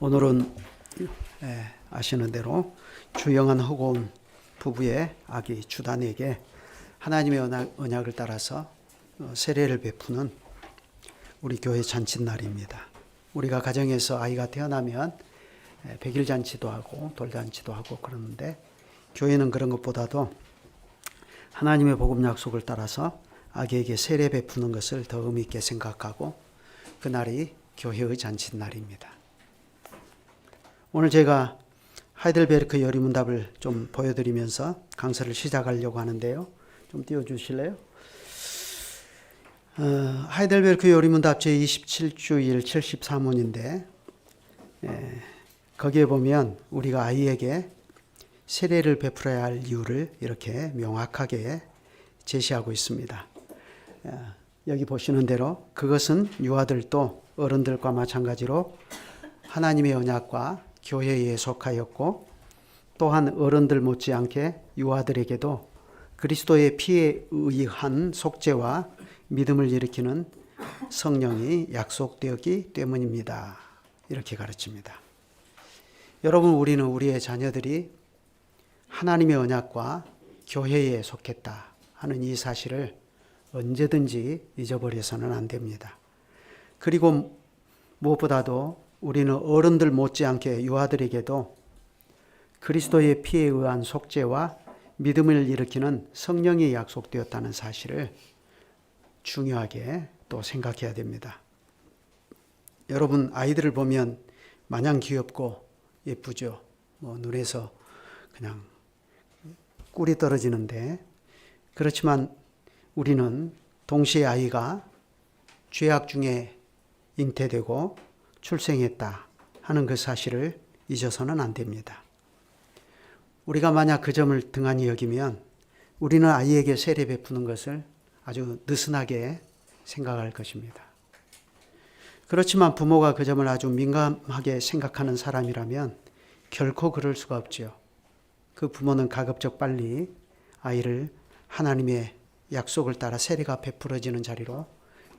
오늘은 아시는 대로 주영한 허고은 부부의 아기 주단에게 하나님의 언약을 따라서 세례를 베푸는 우리 교회 잔칫날입니다. 우리가 가정에서 아이가 태어나면 백일 잔치도 하고 돌잔치도 하고 그러는데, 교회는 그런 것보다도 하나님의 복음 약속을 따라서 아기에게 세례 베푸는 것을 더 의미 있게 생각하고 그날이 교회의 잔칫날입니다. 오늘 제가 하이델베르크 여리문답을 좀 보여드리면서 강사를 시작하려고 하는데요. 좀 띄워주실래요? 하이델베르크 여리문답 제27주일 73원인데 거기에 보면 우리가 아이에게 세례를 베풀어야 할 이유를 이렇게 명확하게 제시하고 있습니다. 여기 보시는 대로 그것은 유아들도 어른들과 마찬가지로 하나님의 언약과 교회에 속하였고, 또한 어른들 못지않게 유아들에게도 그리스도의 피에 의한 속죄와 믿음을 일으키는 성령이 약속되었기 때문입니다. 이렇게 가르칩니다. 여러분, 우리는 우리의 자녀들이 하나님의 언약과 교회에 속했다 하는 이 사실을 언제든지 잊어버려서는 안 됩니다. 그리고 무엇보다도 우리는 어른들 못지않게 유아들에게도 그리스도의 피에 의한 속죄와 믿음을 일으키는 성령이 약속되었다는 사실을 중요하게 또 생각해야 됩니다. 여러분, 아이들을 보면 마냥 귀엽고 예쁘죠. 눈에서 그냥 꿀이 떨어지는데, 그렇지만 우리는 동시에 아이가 죄악 중에 잉태되고 출생했다 하는 그 사실을 잊어서는 안 됩니다. 우리가 만약 그 점을 등한히 여기면 우리는 아이에게 세례 베푸는 것을 아주 느슨하게 생각할 것입니다. 그렇지만 부모가 그 점을 아주 민감하게 생각하는 사람이라면 결코 그럴 수가 없죠. 그 부모는 가급적 빨리 아이를 하나님의 약속을 따라 세례가 베풀어지는 자리로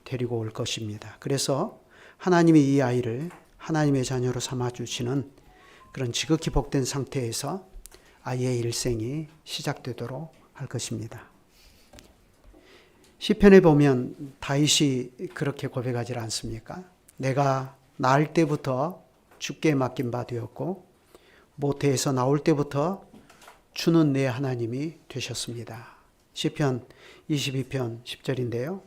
데리고 올 것입니다. 그래서 하나님이 이 아이를 하나님의 자녀로 삼아주시는 그런 지극히 복된 상태에서 아이의 일생이 시작되도록 할 것입니다. 시편에 보면 다윗이 그렇게 고백하지 않습니까? 내가 낳을 때부터 주께 맡긴 바 되었고 모태에서 나올 때부터 주는 내 하나님이 되셨습니다. 시편 22편 10절인데요.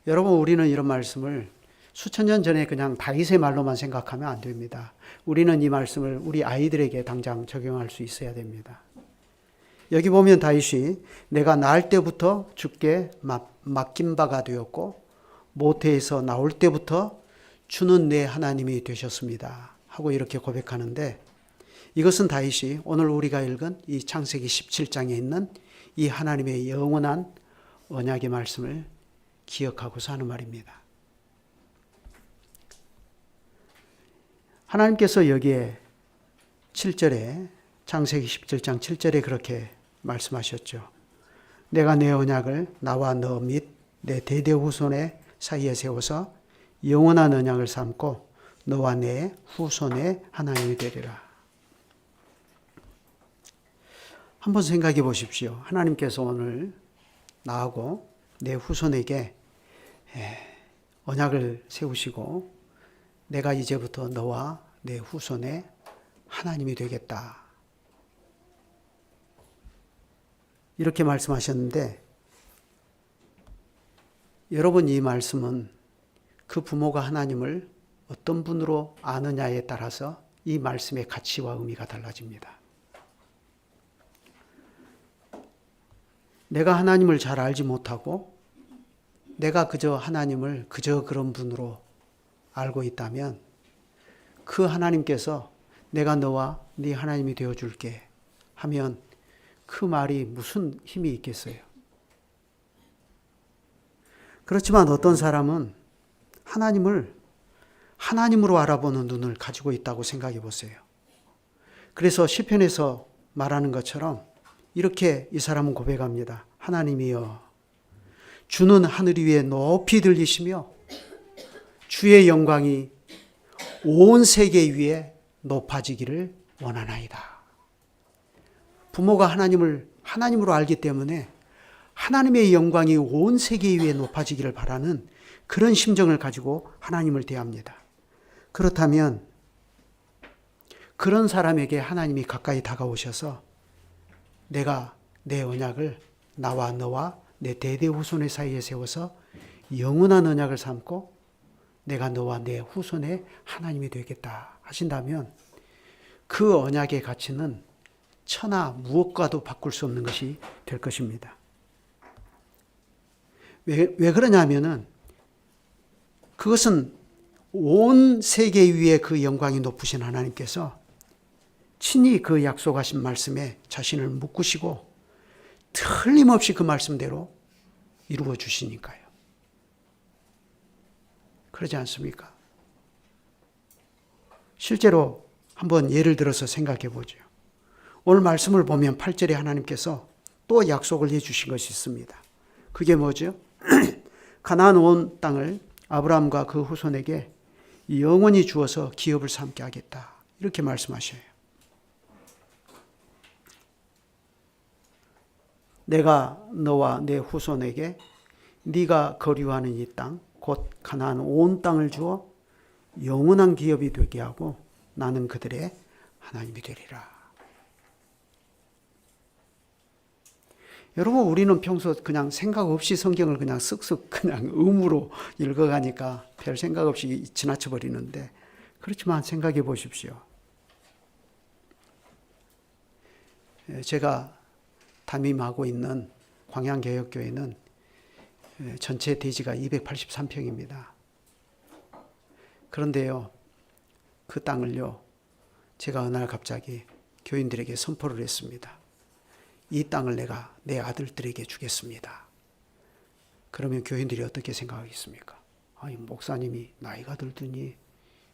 여러분, 우리는 이런 말씀을 수천 년 전에 그냥 다윗의 말로만 생각하면 안 됩니다. 우리는 이 말씀을 우리 아이들에게 당장 적용할 수 있어야 됩니다. 여기 보면 다윗이 내가 낳을 때부터 주께 맡긴 바가 되었고 모태에서 나올 때부터 주는 내 하나님이 되셨습니다 하고 이렇게 고백하는데, 이것은 다윗이 오늘 우리가 읽은 이 창세기 17장에 있는 이 하나님의 영원한 언약의 말씀을 기억하고서 하는 말입니다. 하나님께서 여기에 7절에 창세기 17장 7절에 그렇게 말씀하셨죠. 내가 내 언약을 나와 너 및 내 대대 후손의 사이에 세워서 영원한 언약을 삼고 너와 내 후손의 하나님이 되리라. 한번 생각해 보십시오. 하나님께서 오늘 나하고 내 후손에게 언약을 세우시고 내가 이제부터 너와 내 후손의 하나님이 되겠다, 이렇게 말씀하셨는데, 여러분, 이 말씀은 그 부모가 하나님을 어떤 분으로 아느냐에 따라서 이 말씀의 가치와 의미가 달라집니다. 내가 하나님을 잘 알지 못하고 내가 그저 하나님을 그저 그런 분으로 알고 있다면 그 하나님께서 내가 너와 네 하나님이 되어줄게 하면 그 말이 무슨 힘이 있겠어요? 그렇지만 어떤 사람은 하나님을 하나님으로 알아보는 눈을 가지고 있다고 생각해 보세요. 그래서 시편에서 말하는 것처럼 이렇게 이 사람은 고백합니다. 하나님이여, 주는 하늘 위에 높이 들리시며 주의 영광이 온 세계 위에 높아지기를 원하나이다. 부모가 하나님으로 알기 때문에 하나님의 영광이 온 세계 위에 높아지기를 바라는 그런 심정을 가지고 하나님을 대합니다. 그렇다면 그런 사람에게 하나님이 가까이 다가오셔서 내가 내 언약을 나와 너와 내 대대 후손의 사이에 세워서 영원한 언약을 삼고 내가 너와 내 후손의 하나님이 되겠다 하신다면 그 언약의 가치는 천하 무엇과도 바꿀 수 없는 것이 될 것입니다. 왜 그러냐면은 그것은 온 세계 위에 그 영광이 높으신 하나님께서 친히 그 약속하신 말씀에 자신을 묶으시고 틀림없이 그 말씀대로 이루어 주시니까요. 그러지 않습니까? 실제로 한번 예를 들어서 생각해 보죠. 오늘 말씀을 보면 8절에 하나님께서 또 약속을 해 주신 것이 있습니다. 그게 뭐죠? 가나안 온 땅을 아브라함과 그 후손에게 영원히 주어서 기업을 삼게 하겠다. 이렇게 말씀하셔요. 내가 너와 내 후손에게 네가 거류하는 이 땅, 곧 가나안 온 땅을 주어 영원한 기업이 되게 하고 나는 그들의 하나님이 되리라. 여러분, 우리는 평소 그냥 생각 없이 성경을 그냥 쓱쓱 그냥 의무로 읽어가니까 별 생각 없이 지나쳐 버리는데, 그렇지만 생각해 보십시오. 제가 담임하고 있는 광양개혁교회는 전체 대지가 283평입니다. 그런데요, 그 땅을요, 제가 어느 날 갑자기 교인들에게 선포를 했습니다. 이 땅을 내가 내 아들들에게 주겠습니다. 그러면 교인들이 어떻게 생각하겠습니까? 아니, 목사님이 나이가 들더니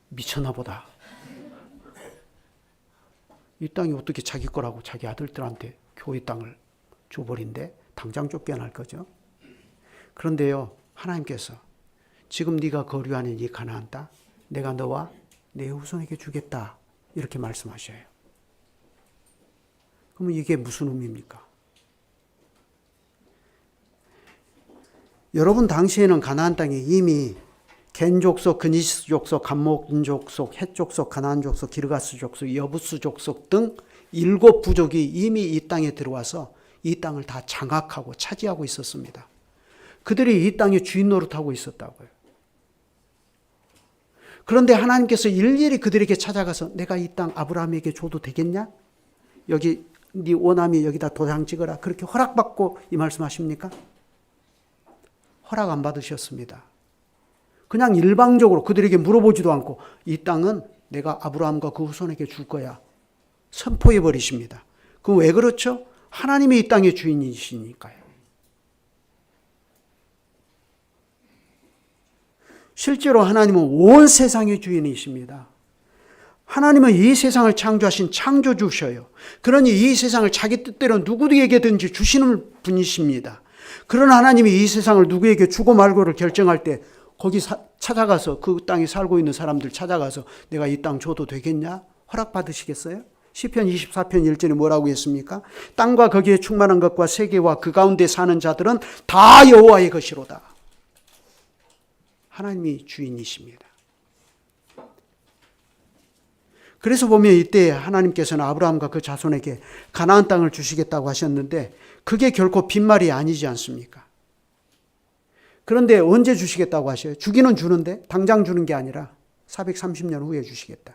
미쳤나 보다. 이 땅이 어떻게 자기 거라고 자기 아들들한테 교회 땅을 줘버린대? 당장 쫓겨날 거죠. 그런데요, 하나님께서 지금 네가 거류하는 이 가나안 땅 내가 너와 내 후손에게 주겠다, 이렇게 말씀하셔요. 그러면 이게 무슨 의미입니까? 여러분 당시에는 가나안 땅에 이미 겐 족속, 그니스 족속, 감목 족속, 헷 족속, 가나안 족속, 기르가스 족속, 여부스 족속 등 7 부족이 이미 이 땅에 들어와서 이 땅을 다 장악하고 차지하고 있었습니다. 그들이 이 땅의 주인 노릇하고 있었다고요. 그런데 하나님께서 일일이 그들에게 찾아가서 내가 이 땅 아브라함에게 줘도 되겠냐? 여기 네 원함이 여기다 도장 찍어라. 그렇게 허락받고 이 말씀하십니까? 허락 안 받으셨습니다. 그냥 일방적으로 그들에게 물어보지도 않고 이 땅은 내가 아브라함과 그 후손에게 줄 거야, 선포해 버리십니다. 그럼 왜 그렇죠? 하나님이 이 땅의 주인이시니까요. 실제로 하나님은 온 세상의 주인이십니다. 하나님은 이 세상을 창조하신 창조주셔요. 그러니 이 세상을 자기 뜻대로 누구에게든지 주시는 분이십니다. 그런 하나님이 이 세상을 누구에게 주고 말고를 결정할 때 거기 찾아가서 그 땅에 살고 있는 사람들 찾아가서 내가 이 땅 줘도 되겠냐? 허락받으시겠어요? 시편 24편 1절에 뭐라고 했습니까? 땅과 거기에 충만한 것과 세계와 그 가운데 사는 자들은 다 여호와의 것이로다. 하나님이 주인이십니다. 그래서 보면 이때 하나님께서는 아브라함과 그 자손에게 가나안 땅을 주시겠다고 하셨는데 그게 결코 빈말이 아니지 않습니까? 그런데 언제 주시겠다고 하셔요? 주기는 주는데 당장 주는 게 아니라 430년 후에 주시겠다.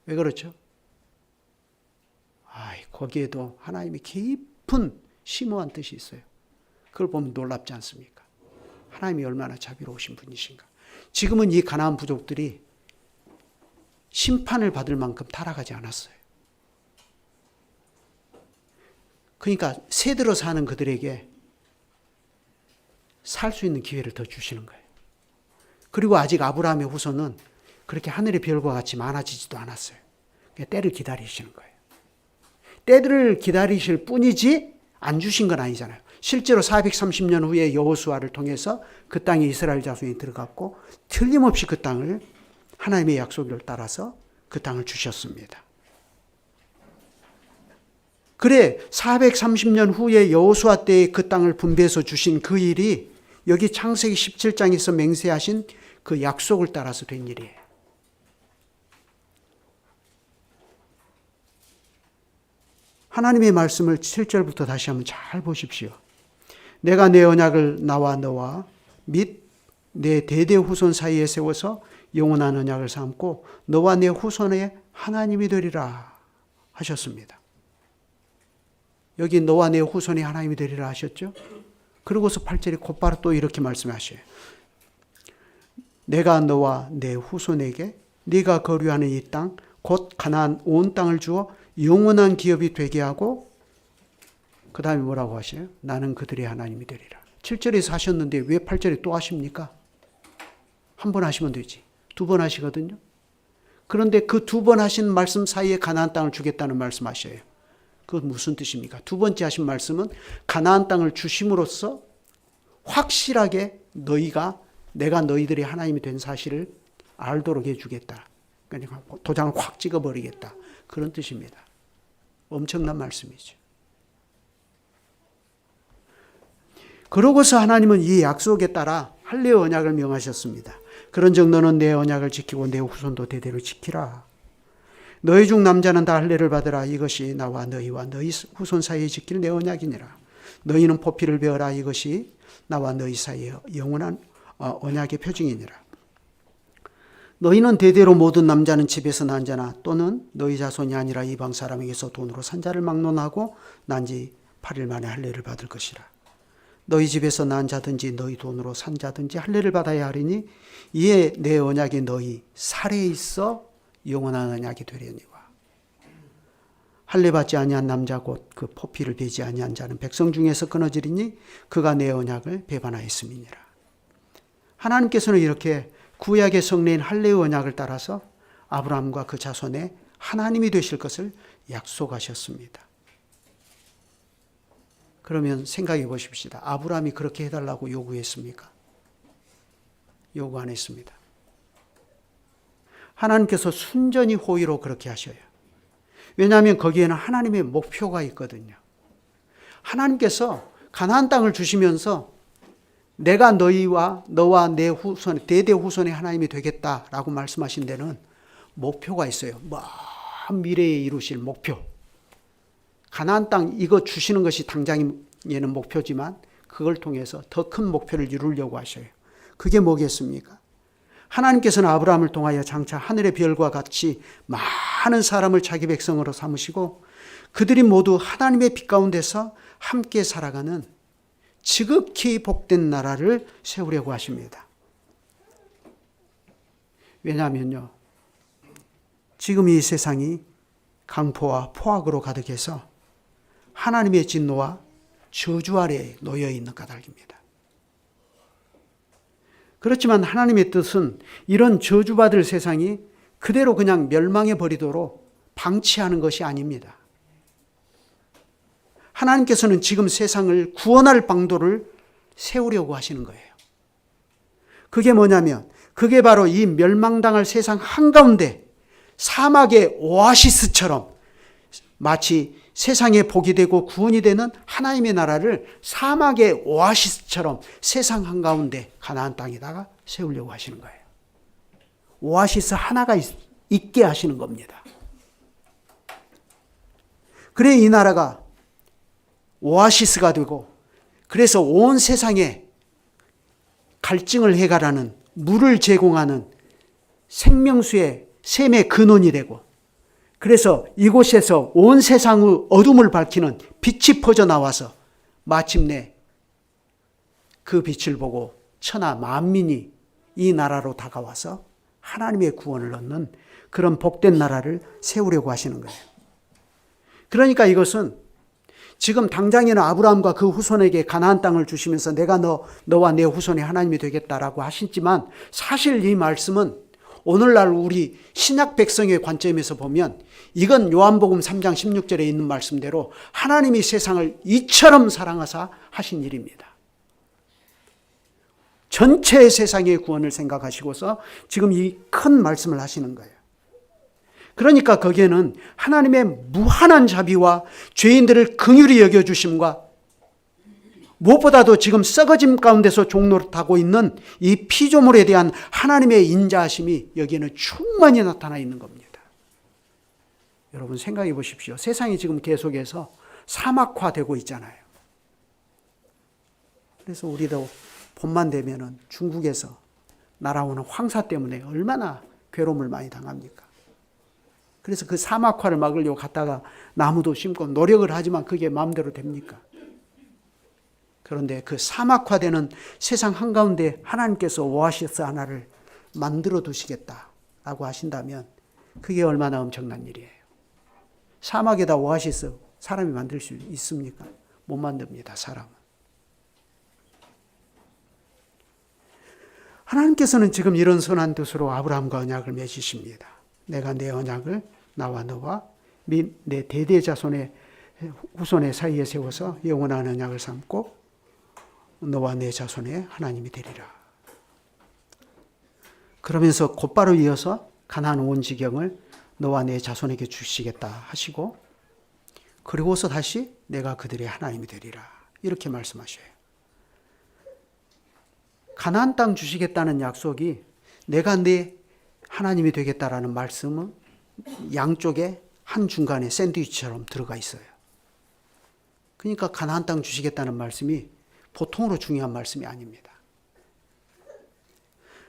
왜 그렇죠? 거기에도 하나님이 깊은 심오한 뜻이 있어요. 그걸 보면 놀랍지 않습니까? 하나님이 얼마나 자비로우신 분이신가. 지금은 이 가나안 부족들이 심판을 받을 만큼 타락하지 않았어요. 그러니까 새들어 사는 그들에게 살 수 있는 기회를 더 주시는 거예요. 그리고 아직 아브라함의 후손은 그렇게 하늘의 별과 같이 많아지지도 않았어요. 때를 기다리시는 거예요. 때를 기다리실 뿐이지 안 주신 건 아니잖아요. 실제로 430년 후에 여호수아를 통해서 그 땅에 이스라엘 자손이 들어갔고 틀림없이 그 땅을 하나님의 약속을 따라서 그 땅을 주셨습니다. 그래 430년 후에 여호수아 때에 그 땅을 분배해서 주신 그 일이 여기 창세기 17장에서 맹세하신 그 약속을 따라서 된 일이에요. 하나님의 말씀을 7절부터 다시 한번 잘 보십시오. 내가 내 언약을 나와 너와 및 내 대대 후손 사이에 세워서 영원한 언약을 삼고 너와 내 후손의 하나님이 되리라 하셨습니다. 여기 너와 내 후손이 하나님이 되리라 하셨죠? 그러고서 8절에 곧바로 또 이렇게 말씀하셔요. 내가 너와 내 후손에게 네가 거류하는 이 땅 곧 가나안 온 땅을 주어 영원한 기업이 되게 하고 그 다음에 뭐라고 하셔요? 나는 그들의 하나님이 되리라. 7절에서 하셨는데 왜 8절에 또 하십니까? 한 번 하시면 되지. 두 번 하시거든요. 그런데 그 두 번 하신 말씀 사이에 가나안 땅을 주겠다는 말씀하셔요. 그건 무슨 뜻입니까? 두 번째 하신 말씀은 가나안 땅을 주심으로써 확실하게 내가 너희들이 하나님이 된 사실을 알도록 해주겠다. 그러니까 도장을 확 찍어버리겠다. 그런 뜻입니다. 엄청난 말씀이죠. 그러고서 하나님은 이 약속에 따라 할례의 언약을 명하셨습니다. 그런즉 너는 내 언약을 지키고 내 후손도 대대로 지키라. 너희 중 남자는 다 할례를 받으라. 이것이 나와 너희와 너희 후손 사이에 지킬 내 언약이니라. 너희는 포피를 베어라. 이것이 나와 너희 사이에 영원한 언약의 표징이니라. 너희는 대대로 모든 남자는 집에서 난 자나 또는 너희 자손이 아니라 이방 사람에게서 돈으로 산 자를 막론하고 난 지 8일 만에 할례를 받을 것이라. 너희 집에서 난 자든지 너희 돈으로 산 자든지 할례를 받아야 하리니 이에 내 언약이 너희 살에 있어 영원한 언약이 되려니와. 할례 받지 아니한 남자 곧 그 포피를 베지 아니한 자는 백성 중에서 끊어지리니 그가 내 언약을 배반하였음이니라. 하나님께서는 이렇게 구약의 성례인 할례의 언약을 따라서 아브라함과 그 자손의 하나님이 되실 것을 약속하셨습니다. 그러면 생각해 보십시다. 아브라함이 그렇게 해달라고 요구했습니까? 요구 안 했습니다. 하나님께서 순전히 호의로 그렇게 하셔요. 왜냐하면 거기에는 하나님의 목표가 있거든요. 하나님께서 가나안 땅을 주시면서 내가 너와 내 후손, 대대 후손의 하나님이 되겠다라고 말씀하신 데는 목표가 있어요. 먼 미래에 이루실 목표. 가나안 땅 이거 주시는 것이 당장에는 목표지만 그걸 통해서 더 큰 목표를 이루려고 하셔요. 그게 뭐겠습니까? 하나님께서는 아브라함을 통하여 장차 하늘의 별과 같이 많은 사람을 자기 백성으로 삼으시고 그들이 모두 하나님의 빛 가운데서 함께 살아가는 지극히 복된 나라를 세우려고 하십니다. 왜냐하면요, 지금 이 세상이 강포와 포악으로 가득해서 하나님의 진노와 저주 아래에 놓여 있는 까닭입니다. 그렇지만 하나님의 뜻은 이런 저주받을 세상이 그대로 그냥 멸망해 버리도록 방치하는 것이 아닙니다. 하나님께서는 지금 세상을 구원할 방도를 세우려고 하시는 거예요. 그게 뭐냐면 그게 바로 이 멸망당할 세상 한가운데 사막의 오아시스처럼 마치 세상에 복이 되고 구원이 되는 하나님의 나라를 사막의 오아시스처럼 세상 한가운데 가나안 땅에다가 세우려고 하시는 거예요. 오아시스 하나가 있게 하시는 겁니다. 그래 이 나라가 오아시스가 되고 그래서 온 세상에 갈증을 해결하는 물을 제공하는 생명수의 샘의 근원이 되고 그래서 이곳에서 온 세상의 어둠을 밝히는 빛이 퍼져나와서 마침내 그 빛을 보고 천하 만민이 이 나라로 다가와서 하나님의 구원을 얻는 그런 복된 나라를 세우려고 하시는 거예요. 그러니까 이것은 지금 당장에는 아브라함과 그 후손에게 가나안 땅을 주시면서 내가 너와 내 후손이 하나님이 되겠다라고 하시지만 사실 이 말씀은 오늘날 우리 신약 백성의 관점에서 보면 이건 요한복음 3장 16절에 있는 말씀대로 하나님이 세상을 이처럼 사랑하사 하신 일입니다. 전체 세상의 구원을 생각하시고서 지금 이 큰 말씀을 하시는 거예요. 그러니까 거기에는 하나님의 무한한 자비와 죄인들을 긍휼히 여겨주심과 무엇보다도 지금 썩어짐 가운데서 종노릇하고 있는 이 피조물에 대한 하나님의 인자하심이 여기에는 충만히 나타나 있는 겁니다. 여러분 생각해 보십시오. 세상이 지금 계속해서 사막화되고 있잖아요. 그래서 우리도 봄만 되면은 중국에서 날아오는 황사 때문에 얼마나 괴로움을 많이 당합니까? 그래서 그 사막화를 막으려고 갔다가 나무도 심고 노력을 하지만 그게 마음대로 됩니까? 그런데 그 사막화되는 세상 한가운데 하나님께서 오아시스 하나를 만들어 두시겠다라고 하신다면 그게 얼마나 엄청난 일이에요. 사막에다 오아시스 사람이 만들 수 있습니까? 못 만듭니다, 사람은. 하나님께서는 지금 이런 선한 뜻으로 아브라함과 언약을 맺으십니다. 내가 내 언약을 나와 너와 내 대대 자손의 후손의 사이에 세워서 영원한 언약을 삼고 너와 내 자손의 하나님이 되리라. 그러면서 곧바로 이어서 가나안 온 지경을 너와 내 자손에게 주시겠다 하시고 그리고서 다시 내가 그들의 하나님이 되리라 이렇게 말씀하셔요. 가나안 땅 주시겠다는 약속이 내가 내 하나님이 되겠다라는 말씀은 양쪽에 한 중간에 샌드위치처럼 들어가 있어요. 그러니까 가나안 땅 주시겠다는 말씀이 보통으로 중요한 말씀이 아닙니다.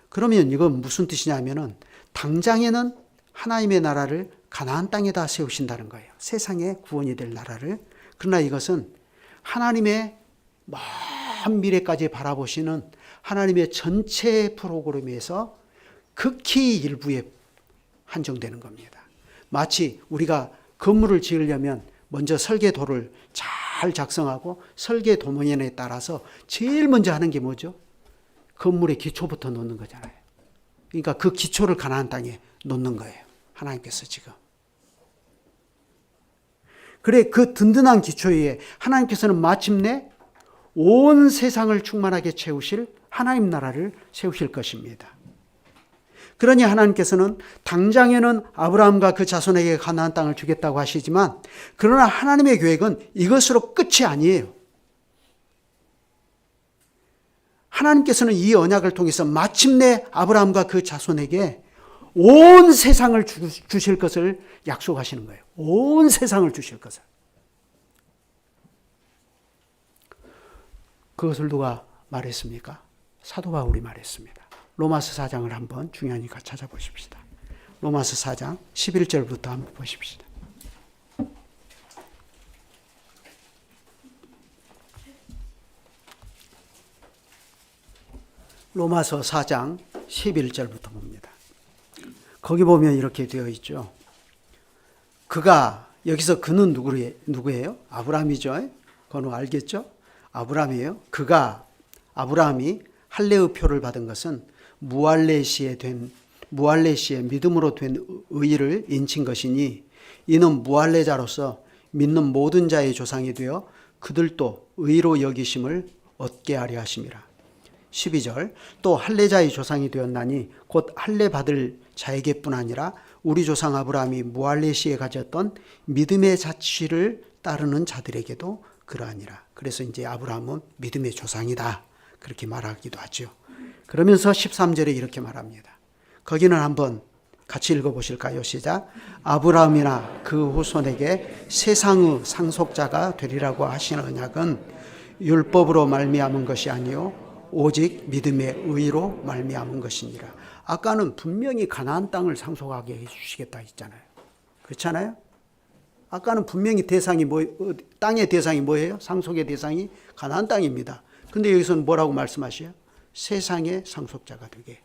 그러면 이건 무슨 뜻이냐면은 당장에는 하나님의 나라를 가나안 땅에다 세우신다는 거예요. 세상의 구원이 될 나라를. 그러나 이것은 하나님의 먼 미래까지 바라보시는 하나님의 전체 프로그램에서 극히 일부에 한정되는 겁니다. 마치 우리가 건물을 지으려면 먼저 설계도를 잘 작성하고 설계 도면에 따라서 제일 먼저 하는 게 뭐죠? 건물의 기초부터 놓는 거잖아요. 그러니까 그 기초를 가나안 땅에 놓는 거예요. 하나님께서 지금. 그래 그 든든한 기초에 하나님께서는 마침내 온 세상을 충만하게 채우실 하나님 나라를 세우실 것입니다. 그러니 하나님께서는 당장에는 아브라함과 그 자손에게 가나안 땅을 주겠다고 하시지만 그러나 하나님의 계획은 이것으로 끝이 아니에요. 하나님께서는 이 언약을 통해서 마침내 아브라함과 그 자손에게 온 세상을 주실 것을 약속하시는 거예요. 온 세상을 주실 것을. 그것을 누가 말했습니까? 사도 바울이 말했습니다. 로마서 4장을 한번 중요하니까 찾아보십시다. 로마서 4장 11절부터 한번 보십시다. 로마서 4장 11절부터 봅니다. 거기 보면 이렇게 되어 있죠. 그가, 여기서 그는 누구예요? 아브라함이죠. 그건 알겠죠? 아브라함이에요. 그가, 아브라함이 할례의 표를 받은 것은 무할례시에 믿음으로 된 의를 인친 것이니 이는 무할례자로서 믿는 모든 자의 조상이 되어 그들도 의로 여기심을 얻게 하려 하심이라. 12절 또 할례자의 조상이 되었나니 곧 할례 받을 자에게뿐 아니라 우리 조상 아브라함이 무할례시에 가졌던 믿음의 자취를 따르는 자들에게도 그러하니라. 그래서 이제 아브라함은 믿음의 조상이다 그렇게 말하기도 하죠. 그러면서 13절에 이렇게 말합니다. 거기는 한번 같이 읽어보실까요? 시작. 아브라함이나 그 후손에게 세상의 상속자가 되리라고 하시는 언약은 율법으로 말미암은 것이 아니요 오직 믿음의 의로 말미암은 것이니라. 아까는 분명히 가나안 땅을 상속하게 해주시겠다 했잖아요. 그렇잖아요? 아까는 분명히 대상이 땅의 대상이 뭐예요? 상속의 대상이 가나안 땅입니다. 근데 여기서는 뭐라고 말씀하셔요? 세상의 상속자가 되게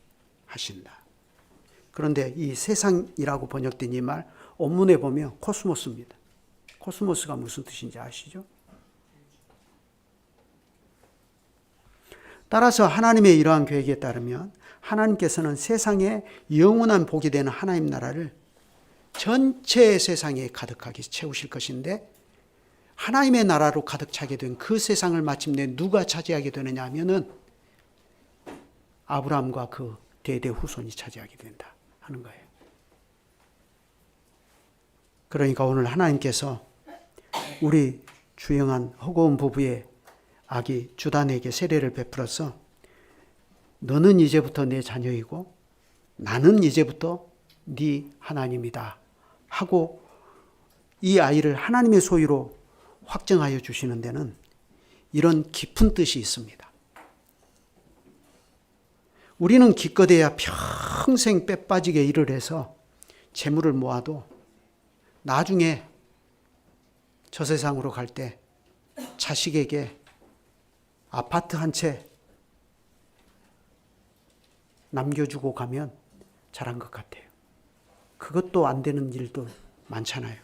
하신다. 그런데 이 세상이라고 번역된 이 말 원문에 보면 코스모스입니다. 코스모스가 무슨 뜻인지 아시죠? 따라서 하나님의 이러한 계획에 따르면 하나님께서는 세상에 영원한 복이 되는 하나님 나라를 전체 세상에 가득하게 채우실 것인데, 하나님의 나라로 가득 차게 된 그 세상을 마침내 누가 차지하게 되느냐 하면은 아브라함과 그 대대 후손이 차지하게 된다 하는 거예요. 그러니까 오늘 하나님께서 우리 주영한 허고은 부부의 아기 주단에게 세례를 베풀어서 너는 이제부터 내 자녀이고 나는 이제부터 네 하나님이다 하고 이 아이를 하나님의 소유로 확정하여 주시는 데는 이런 깊은 뜻이 있습니다. 우리는 기껏해야 평생 빼 빠지게 일을 해서 재물을 모아도 나중에 저 세상으로 갈 때 자식에게 아파트 한 채 남겨주고 가면 잘한 것 같아요. 그것도 안 되는 일도 많잖아요.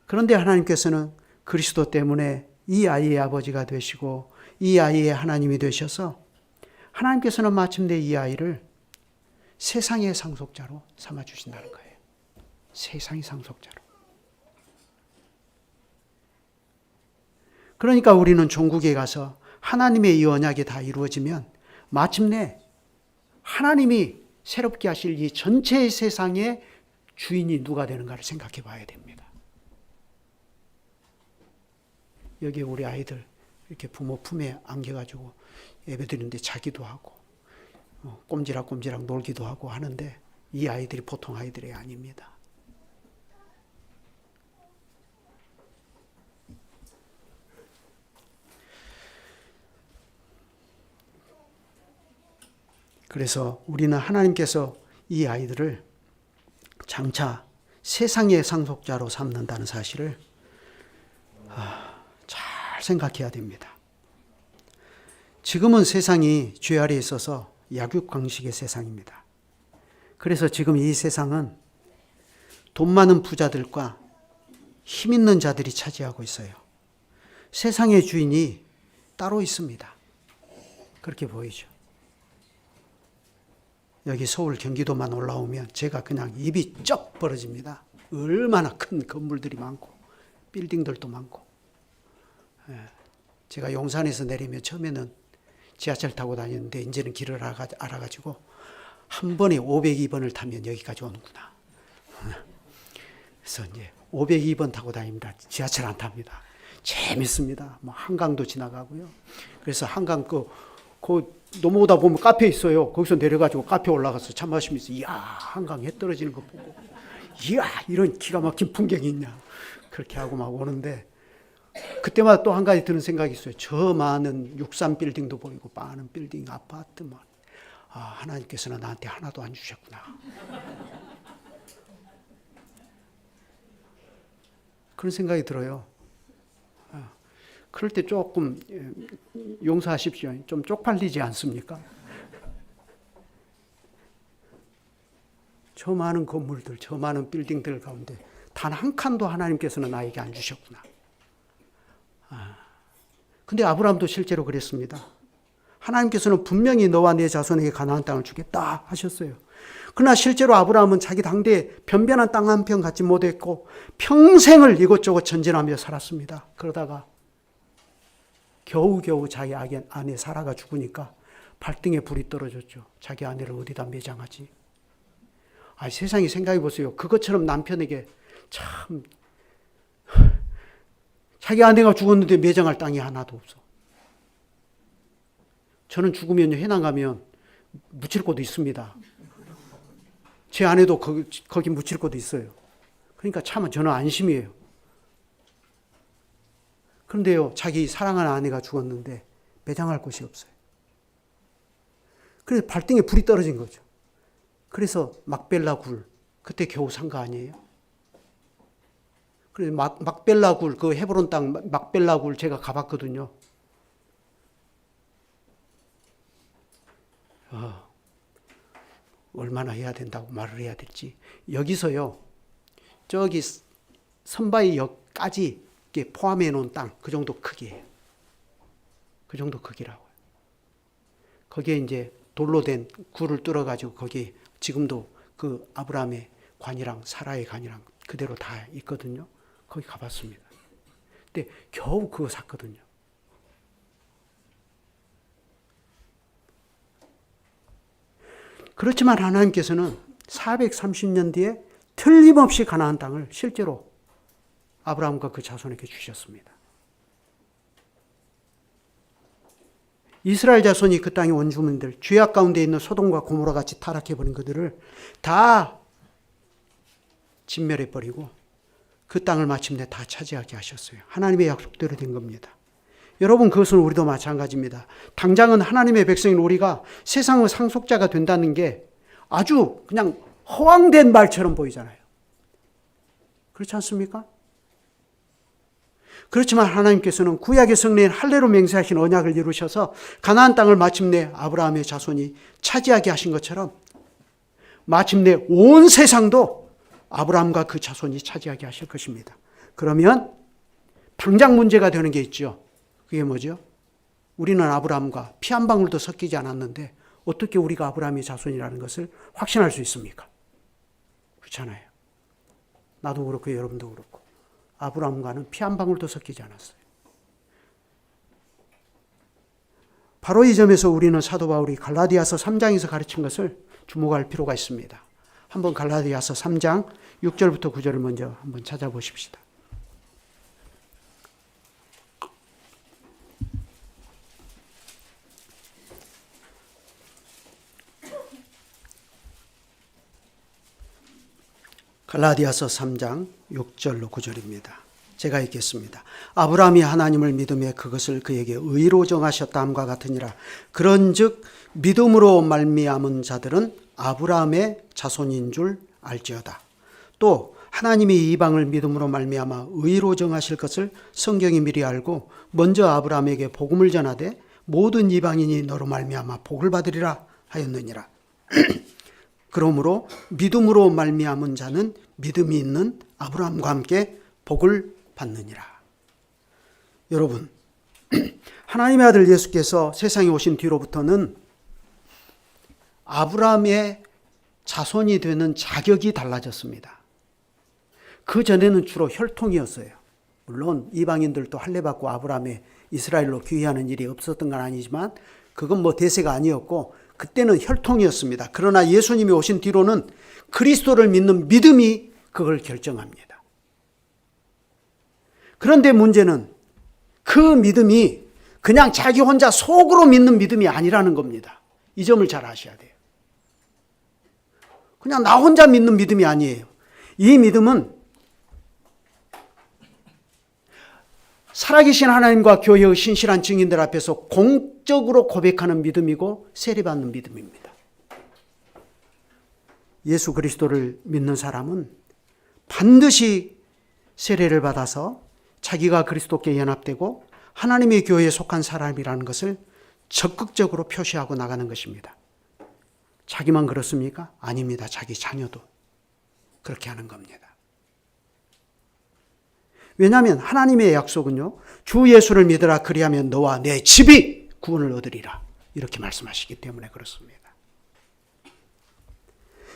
그런데 하나님께서는 그리스도 때문에 이 아이의 아버지가 되시고 이 아이의 하나님이 되셔서 하나님께서는 마침내 이 아이를 세상의 상속자로 삼아주신다는 거예요. 세상의 상속자로. 그러니까 우리는 종국에 가서 하나님의 이 언약이 다 이루어지면 마침내 하나님이 새롭게 하실 이 전체 세상의 주인이 누가 되는가를 생각해 봐야 됩니다. 여기 우리 아이들 이렇게 부모 품에 안겨가지고 예배드리는데 자기도 하고 꼼지락꼼지락 놀기도 하고 하는데 이 아이들이 보통 아이들이 아닙니다. 그래서 우리는 하나님께서 이 아이들을 장차 세상의 상속자로 삼는다는 사실을 잘 생각해야 됩니다. 지금은 세상이 죄 아래에 있어서 약육강식의 세상입니다. 그래서 지금 이 세상은 돈 많은 부자들과 힘 있는 자들이 차지하고 있어요. 세상의 주인이 따로 있습니다. 그렇게 보이죠. 여기 서울 경기도만 올라오면 제가 그냥 입이 쩍 벌어집니다. 얼마나 큰 건물들이 많고 빌딩들도 많고. 제가 용산에서 내리면 처음에는 지하철 타고 다녔는데 이제는 길을 알아가지고 한 번에 502번을 타면 여기까지 오는구나. 그래서 이제 502번 타고 다닙니다. 지하철 안 탑니다. 재밌습니다. 뭐 한강도 지나가고요. 그래서 한강 넘어오다 보면 카페 있어요. 거기서 내려가지고 카페 올라가서 차 마시면서 이야 한강 해 떨어지는 거 보고 이야 이런 기가 막힌 풍경이 있냐 그렇게 하고 막 오는데 그때마다 또 한 가지 드는 생각이 있어요. 저 많은 63 빌딩도 보이고 많은 빌딩 아파트 하나님께서는 나한테 하나도 안 주셨구나. 그런 생각이 들어요. 그럴 때 조금 용서하십시오. 좀 쪽팔리지 않습니까? 저 많은 건물들, 저 많은 빌딩들 가운데 단 한 칸도 하나님께서는 나에게 안 주셨구나. 근데 아브라함도 실제로 그랬습니다. 하나님께서는 분명히 너와 네 자손에게 가나안 땅을 주겠다 하셨어요. 그러나 실제로 아브라함은 자기 당대에 변변한 땅 한 평 갖지 못했고 평생을 이곳저곳 전진하며 살았습니다. 그러다가 겨우겨우 자기 아내 사라가 죽으니까 발등에 불이 떨어졌죠. 자기 아내를 어디다 매장하지? 세상에 생각해 보세요. 그것처럼 남편에게 참 자기 아내가 죽었는데 매장할 땅이 하나도 없어. 저는 죽으면 해남 가면 묻힐 곳도 있습니다. 제 아내도 거기 묻힐 곳도 있어요. 그러니까 참 저는 안심이에요. 그런데요, 자기 사랑하는 아내가 죽었는데 매장할 곳이 없어요. 그래서 발등에 불이 떨어진 거죠. 그래서 막벨라 굴, 그때 겨우 산 거 아니에요? 그래서 막벨라 굴, 그 헤브론 땅 막벨라 굴 제가 가봤거든요. 얼마나 해야 된다고 말을 해야 될지. 여기서요, 저기 선바위 역까지 포함해 놓은 땅, 그 정도 크기예요. 그 정도 크기라고요. 거기에 이제 돌로 된 굴을 뚫어가지고 거기 지금도 그 아브라함의 관이랑 사라의 관이랑 그대로 다 있거든요. 거기 가봤습니다. 근데 겨우 그거 샀거든요. 그렇지만 하나님께서는 430년 뒤에 틀림없이 가나안 땅을 실제로 아브라함과 그 자손에게 주셨습니다. 이스라엘 자손이 그 땅의 원주민들, 죄악 가운데 있는 소돔과 고모라 같이 타락해버린 그들을 다 진멸해버리고 그 땅을 마침내 다 차지하게 하셨어요. 하나님의 약속대로 된 겁니다. 여러분, 그것은 우리도 마찬가지입니다. 당장은 하나님의 백성인 우리가 세상의 상속자가 된다는 게 아주 그냥 허황된 말처럼 보이잖아요. 그렇지 않습니까? 그렇지만 하나님께서는 구약의 성례인 할례로 맹세하신 언약을 이루셔서 가나안 땅을 마침내 아브라함의 자손이 차지하게 하신 것처럼 마침내 온 세상도 아브라함과 그 자손이 차지하게 하실 것입니다. 그러면 당장 문제가 되는 게 있죠. 그게 뭐죠? 우리는 아브라함과 피 한 방울도 섞이지 않았는데 어떻게 우리가 아브라함의 자손이라는 것을 확신할 수 있습니까? 그렇잖아요. 나도 그렇고 여러분도 그렇고 아브라함과는 피 한 방울도 섞이지 않았어요. 바로 이 점에서 우리는 사도 바울이 갈라디아서 3장에서 가르친 것을 주목할 필요가 있습니다. 한번 갈라디아서 3장 6절부터 9절을 먼저 한번 찾아보십시다. 갈라디아서 3장 6절로 9절입니다. 제가 읽겠습니다. 아브라함이 하나님을 믿음에 그것을 그에게 의로 정하셨다함과 같으니라. 그런즉 믿음으로 말미암은 자들은 아브라함의 자손인 줄 알지어다. 또 하나님이 이방을 믿음으로 말미암아 의로 정하실 것을 성경이 미리 알고 먼저 아브라함에게 복음을 전하되 모든 이방인이 너로 말미암아 복을 받으리라 하였느니라. 그러므로 믿음으로 말미암은 자는 믿음이 있는 아브라함과 함께 복을 받느니라. 여러분, 하나님의 아들 예수께서 세상에 오신 뒤로부터는 아브라함의 자손이 되는 자격이 달라졌습니다. 그 전에는 주로 혈통이었어요. 물론 이방인들도 할례받고 아브라함의 이스라엘로 귀의하는 일이 없었던 건 아니지만 그건 뭐 대세가 아니었고 그때는 혈통이었습니다. 그러나 예수님이 오신 뒤로는 그리스도를 믿는 믿음이 그걸 결정합니다. 그런데 문제는 그 믿음이 그냥 자기 혼자 속으로 믿는 믿음이 아니라는 겁니다. 이 점을 잘 아셔야 돼요. 그냥 나 혼자 믿는 믿음이 아니에요. 이 믿음은 살아계신 하나님과 교회의 신실한 증인들 앞에서 공적으로 고백하는 믿음이고 세례받는 믿음입니다. 예수 그리스도를 믿는 사람은 반드시 세례를 받아서 자기가 그리스도께 연합되고 하나님의 교회에 속한 사람이라는 것을 적극적으로 표시하고 나가는 것입니다. 자기만 그렇습니까? 아닙니다. 자기 자녀도 그렇게 하는 겁니다. 왜냐하면 하나님의 약속은요, 주 예수를 믿으라 그리하면 너와 내 집이 구원을 얻으리라 이렇게 말씀하시기 때문에 그렇습니다.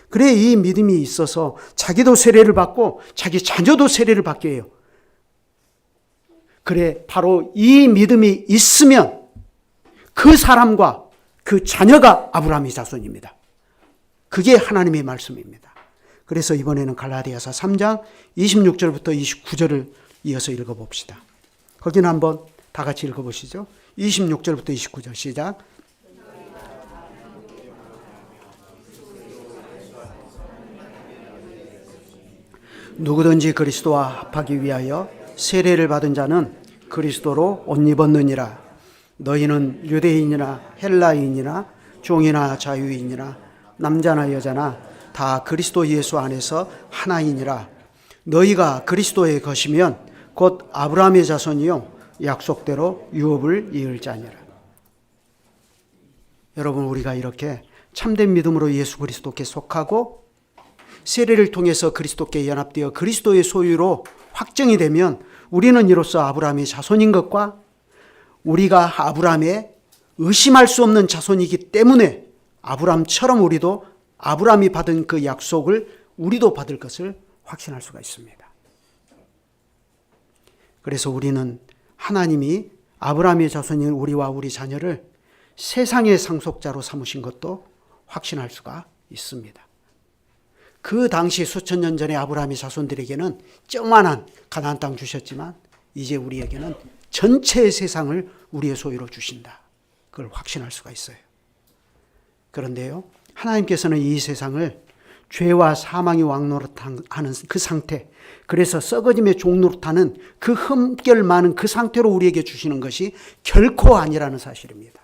그래 이 믿음이 있어서 자기도 세례를 받고 자기 자녀도 세례를 받게 해요. 그래 바로 이 믿음이 있으면 그 사람과 그 자녀가 아브라함의 자손입니다. 그게 하나님의 말씀입니다. 그래서 이번에는 갈라디아서 3장 26절부터 29절을 이어서 읽어봅시다. 거기는 한번 다 같이 읽어보시죠. 26절부터 29절 시작. 누구든지 그리스도와 합하기 위하여 세례를 받은 자는 그리스도로 옷 입었느니라. 너희는 유대인이나 헬라인이나 종이나 자유인이나 남자나 여자나 다 그리스도 예수 안에서 하나이니라. 너희가 그리스도의 것이면 곧 아브라함의 자손이요 약속대로 유업을 이을 자니라. 여러분, 우리가 이렇게 참된 믿음으로 예수 그리스도께 속하고 세례를 통해서 그리스도께 연합되어 그리스도의 소유로 확정이 되면 우리는 이로써 아브라함의 자손인 것과 우리가 아브라함의 의심할 수 없는 자손이기 때문에 아브라함처럼 우리도 아브라함이 받은 그 약속을 우리도 받을 것을 확신할 수가 있습니다. 그래서 우리는 하나님이 아브라함의 자손인 우리와 우리 자녀를 세상의 상속자로 삼으신 것도 확신할 수가 있습니다. 그 당시 수천 년 전에 아브라함의 자손들에게는 조그만한 가나안 땅 주셨지만 이제 우리에게는 전체 세상을 우리의 소유로 주신다. 그걸 확신할 수가 있어요. 그런데요, 하나님께서는 이 세상을 죄와 사망이 왕노릇하는 그 상태, 그래서 썩어짐의 종노릇하는 그 흠결 많은 그 상태로 우리에게 주시는 것이 결코 아니라는 사실입니다.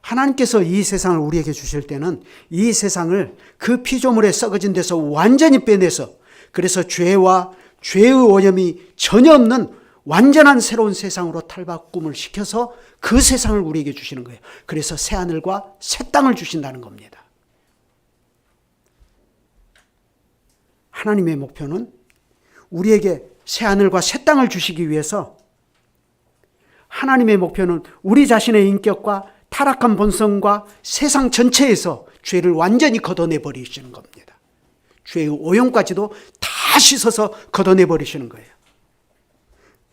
하나님께서 이 세상을 우리에게 주실 때는 이 세상을 그 피조물에 썩어진 데서 완전히 빼내서, 그래서 죄와 죄의 오염이 전혀 없는 완전한 새로운 세상으로 탈바꿈을 시켜서 그 세상을 우리에게 주시는 거예요. 그래서 새 하늘과 새 땅을 주신다는 겁니다. 하나님의 목표는 우리에게 새 하늘과 새 땅을 주시기 위해서, 하나님의 목표는 우리 자신의 인격과 타락한 본성과 세상 전체에서 죄를 완전히 걷어내 버리시는 겁니다. 죄의 오염까지도 다 씻어서 걷어내 버리시는 거예요.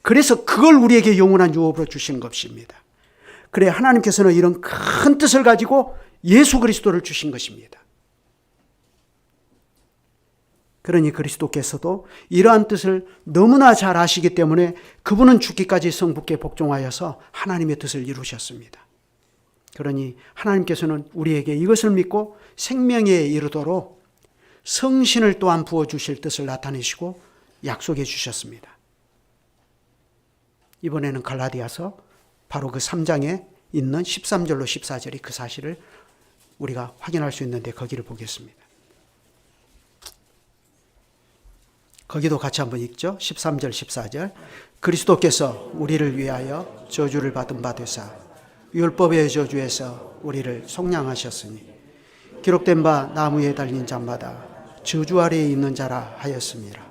그래서 그걸 우리에게 영원한 유업으로 주시는 것입니다. 그래 하나님께서는 이런 큰 뜻을 가지고 예수 그리스도를 주신 것입니다. 그러니 그리스도께서도 이러한 뜻을 너무나 잘 아시기 때문에 그분은 죽기까지 성부께 복종하여서 하나님의 뜻을 이루셨습니다. 그러니 하나님께서는 우리에게 이것을 믿고 생명에 이르도록 성신을 또한 부어주실 뜻을 나타내시고 약속해 주셨습니다. 이번에는 갈라디아서 바로 그 3장에 있는 13절로 14절의 그 사실을 우리가 확인할 수 있는데 거기를 보겠습니다. 거기도 같이 한번 읽죠. 13절 14절. 그리스도께서 우리를 위하여 저주를 받은 바 되사 율법의 저주에서 우리를 속량하셨으니 기록된 바 나무에 달린 자마다 저주 아래에 있는 자라 하였습니다.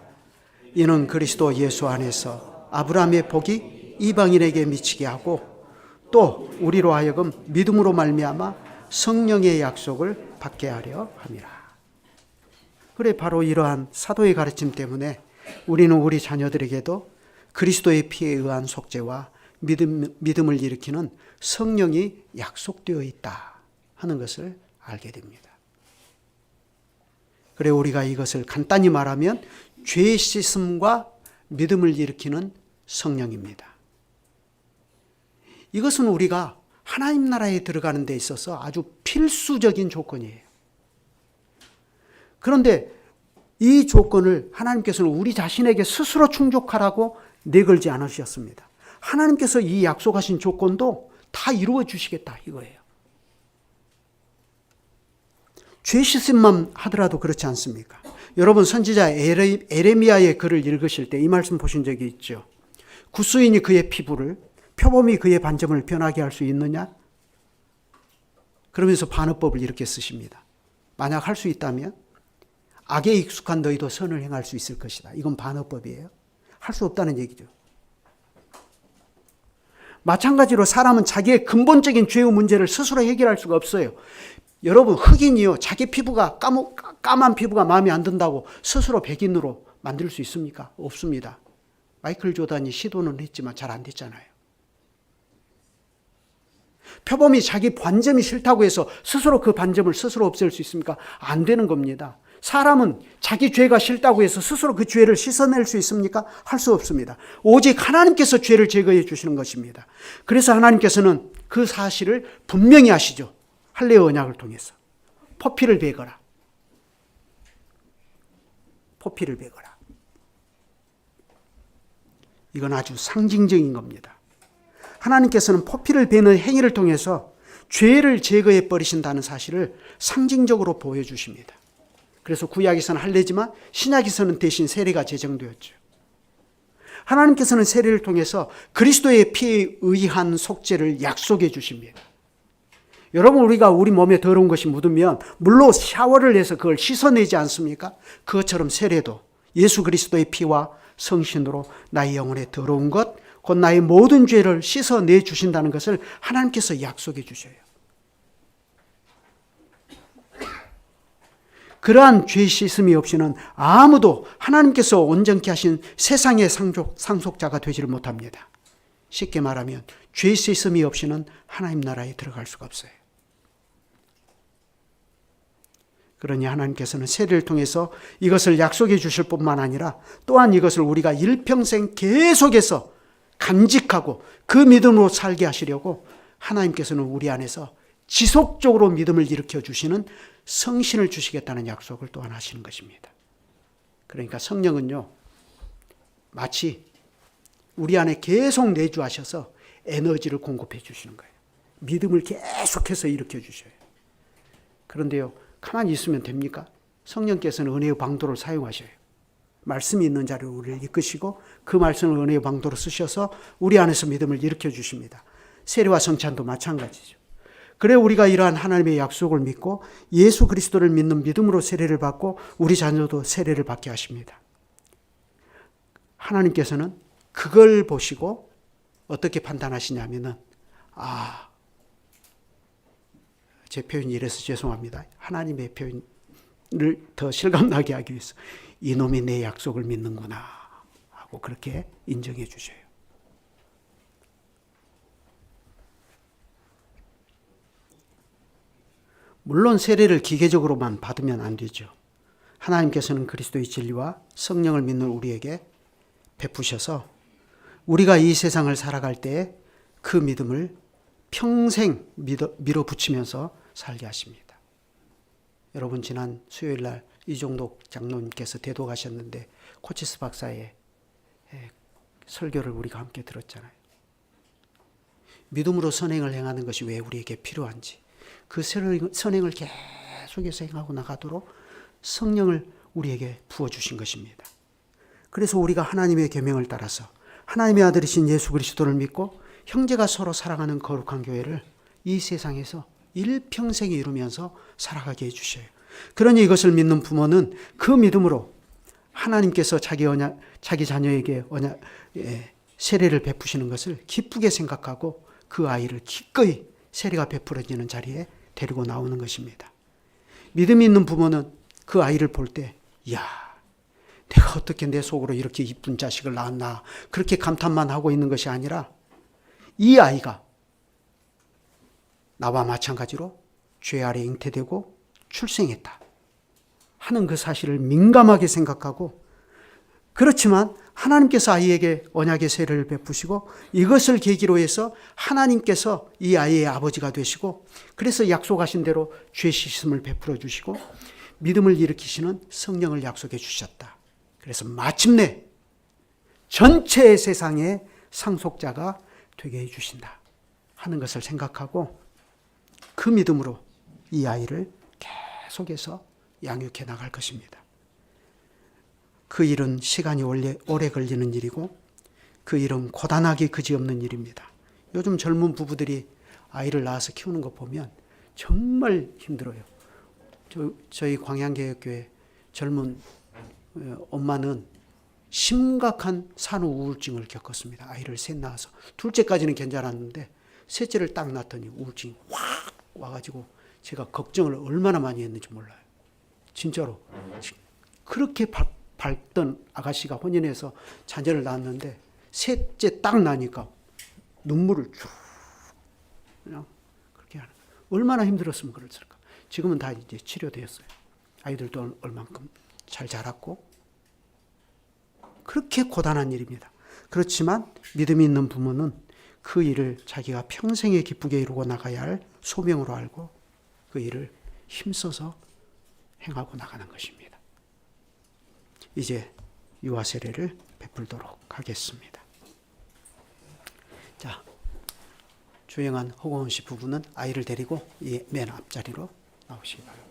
이는 그리스도 예수 안에서 아브라함의 복이 이방인에게 미치게 하고 또 우리로 하여금 믿음으로 말미암아 성령의 약속을 받게 하려 함이라. 그래 바로 이러한 사도의 가르침 때문에 우리는 우리 자녀들에게도 그리스도의 피에 의한 속죄와 믿음을 일으키는 성령이 약속되어 있다 하는 것을 알게 됩니다. 그래 우리가 이것을 간단히 말하면 죄 씻음과 믿음을 일으키는 성령입니다. 이것은 우리가 하나님 나라에 들어가는 데 있어서 아주 필수적인 조건이에요. 그런데 이 조건을 하나님께서는 우리 자신에게 스스로 충족하라고 내걸지 않으셨습니다. 하나님께서 이 약속하신 조건도 다 이루어 주시겠다 이거예요. 죄 씻음만 하더라도 그렇지 않습니까? 여러분 선지자 에레미야의 글을 읽으실 때 이 말씀 보신 적이 있죠. 구수인이 그의 피부를 표범이 그의 반점을 변하게 할 수 있느냐? 그러면서 반어법을 이렇게 쓰십니다. 만약 할 수 있다면 악에 익숙한 너희도 선을 행할 수 있을 것이다. 이건 반어법이에요. 할 수 없다는 얘기죠. 마찬가지로 사람은 자기의 근본적인 죄의 문제를 스스로 해결할 수가 없어요. 여러분 흑인이요. 자기 피부가 까만 피부가 마음에 안 든다고 스스로 백인으로 만들 수 있습니까? 없습니다. 마이클 조단이 시도는 했지만 잘 안 됐잖아요. 표범이 자기 반점이 싫다고 해서 스스로 그 반점을 스스로 없앨 수 있습니까? 안 되는 겁니다. 사람은 자기 죄가 싫다고 해서 스스로 그 죄를 씻어낼 수 있습니까? 할 수 없습니다. 오직 하나님께서 죄를 제거해 주시는 것입니다. 그래서 하나님께서는 그 사실을 분명히 하시죠. 할례의 언약을 통해서. 포피를 베거라. 포피를 베거라. 이건 아주 상징적인 겁니다. 하나님께서는 포피를 베는 행위를 통해서 죄를 제거해 버리신다는 사실을 상징적으로 보여주십니다. 그래서 구약에서는 할례지만 신약에서는 대신 세례가 제정되었죠. 하나님께서는 세례를 통해서 그리스도의 피에 의한 속죄를 약속해 주십니다. 여러분 우리가 우리 몸에 더러운 것이 묻으면 물로 샤워를 해서 그걸 씻어내지 않습니까? 그것처럼 세례도 예수 그리스도의 피와 성신으로 나의 영혼에 더러운 것 곧 나의 모든 죄를 씻어내 주신다는 것을 하나님께서 약속해 주셔요. 그러한 죄 씻음이 없이는 아무도 하나님께서 온전케 하신 세상의 상속자가 되지를 못합니다. 쉽게 말하면 죄 씻음이 없이는 하나님 나라에 들어갈 수가 없어요. 그러니 하나님께서는 세례를 통해서 이것을 약속해 주실 뿐만 아니라 또한 이것을 우리가 일평생 계속해서 간직하고 그 믿음으로 살게 하시려고 하나님께서는 우리 안에서 지속적으로 믿음을 일으켜 주시는 성신을 주시겠다는 약속을 또한 하시는 것입니다. 그러니까 성령은요, 마치 우리 안에 계속 내주하셔서 에너지를 공급해 주시는 거예요. 믿음을 계속해서 일으켜 주셔요. 그런데요, 가만히 있으면 됩니까? 성령께서는 은혜의 방도를 사용하셔요. 말씀이 있는 자리로 우리를 이끄시고 그 말씀을 은혜의 방도로 쓰셔서 우리 안에서 믿음을 일으켜 주십니다. 세례와 성찬도 마찬가지죠. 그래 우리가 이러한 하나님의 약속을 믿고 예수 그리스도를 믿는 믿음으로 세례를 받고 우리 자녀도 세례를 받게 하십니다. 하나님께서는 그걸 보시고 어떻게 판단하시냐면은 제 표현이 이래서 죄송합니다. 하나님의 표현을 더 실감나게 하기 위해서 이놈이 내 약속을 믿는구나 하고 그렇게 인정해 주셔요. 물론 세례를 기계적으로만 받으면 안 되죠. 하나님께서는 그리스도의 진리와 성령을 믿는 우리에게 베푸셔서 우리가 이 세상을 살아갈 때 그 믿음을 평생 밀어붙이면서 살게 하십니다. 여러분 지난 수요일 날 이종독 장로님께서 대독하셨는데 코치스 박사의 설교를 우리가 함께 들었잖아요. 믿음으로 선행을 행하는 것이 왜 우리에게 필요한지, 그 선행을 계속해서 행하고 나가도록 성령을 우리에게 부어주신 것입니다. 그래서 우리가 하나님의 계명을 따라서 하나님의 아들이신 예수 그리스도를 믿고 형제가 서로 사랑하는 거룩한 교회를 이 세상에서 일평생 이루면서 살아가게 해주셔요. 그러니 이것을 믿는 부모는 그 믿음으로 하나님께서 자기 자녀에게 세례를 베푸시는 것을 기쁘게 생각하고 그 아이를 기꺼이 세례가 베풀어지는 자리에 데리고 나오는 것입니다. 믿음이 있는 부모는 그 아이를 볼 때 내가 어떻게 내 속으로 이렇게 이쁜 자식을 낳았나 그렇게 감탄만 하고 있는 것이 아니라 이 아이가 나와 마찬가지로 죄 아래 잉태되고 출생했다 하는 그 사실을 민감하게 생각하고, 그렇지만 하나님께서 아이에게 언약의 세례를 베푸시고 이것을 계기로 해서 하나님께서 이 아이의 아버지가 되시고 그래서 약속하신 대로 죄 씻음을 베풀어 주시고 믿음을 일으키시는 성령을 약속해 주셨다. 그래서 마침내 전체 세상의 상속자가 되게 해주신다 하는 것을 생각하고 그 믿음으로 이 아이를 계속해서 양육해 나갈 것입니다. 그 일은 시간이 오래 걸리는 일이고 그 일은 고단하기 그지없는 일입니다. 요즘 젊은 부부들이 아이를 낳아서 키우는 거 보면 정말 힘들어요. 저희 광양개혁교회 젊은 엄마는 심각한 산후 우울증을 겪었습니다. 아이를 셋 낳아서. 둘째까지는 괜찮았는데 셋째를 딱 낳더니 우울증이 확 와가지고 제가 걱정을 얼마나 많이 했는지 몰라요. 진짜로. 그렇게 밝던 아가씨가 혼인해서 자녀를 낳았는데 셋째 딱 나니까 눈물을 쭉 그냥 그렇게 하는. 얼마나 힘들었으면 그랬을까. 지금은 다 이제 치료되었어요. 아이들도 얼만큼 잘 자랐고. 그렇게 고단한 일입니다. 그렇지만 믿음이 있는 부모는 그 일을 자기가 평생에 기쁘게 이루고 나가야 할 소명으로 알고 그 일을 힘써서 행하고 나가는 것입니다. 이제 유아 세례를 베풀도록 하겠습니다. 자, 주영한 허공원 씨 부부는 아이를 데리고 이 맨 앞자리로 나오시기 바랍니다.